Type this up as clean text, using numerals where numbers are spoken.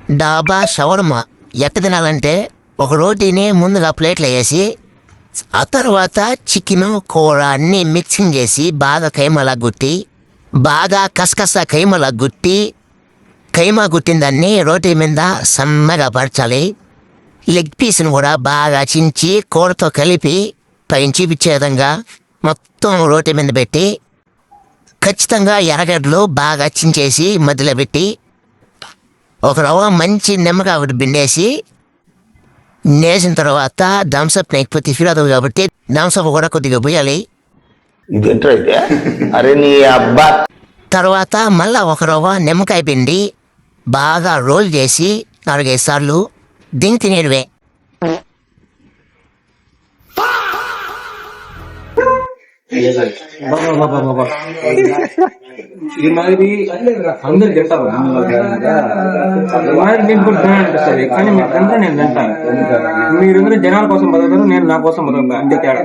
డాబా షవర్మా ఎట్ట తినాలంటే ఒక రోటీని ముందుగా ప్లేట్లో వేసి ఆ తర్వాత చికెన్ కూర అన్నీ మిక్సింగ్ చేసి బాగా కైమలా గుట్టి బాగా కసకస కైమలా గుట్టి కైమా గుట్టిన దాన్ని రోటీ మీద సన్నగా పరచాలి. లెగ్ పీస్ని కూడా బాగా చించి కూరతో కలిపి పైన చూపించే విధంగా మొత్తం రోటీ మీద పెట్టి ఖచ్చితంగా ఎర్రగడ్డలు బాగా చించేసి మధ్యలో పెట్టి ఒక రవ్వ మంచి నిమ్మకాయ ఒకటి పిండేసి నేసిన తర్వాత థమ్స్అప్ లేకపోతే ఫిరాదు కాబట్టి థమ్స్అప్ కూడా కొద్దిగా పోయాలి. అరే నీ అబ్బా. తర్వాత మళ్ళా ఒక రవ్వ నిమ్మకాయ పిండి బాగా రోల్ చేసి 4-5 సార్లు దింగి తినేడువే. ఈ మాదిరి అందరు తింటారు మీకు కూడా తినాలనిపిస్తుంది, కానీ మీరు తింటా నేను తింటాను. మీరందరూ జనాల కోసం బతుకుతారు, నేను నా కోసం బతుకుతాను, అంతే తేడా.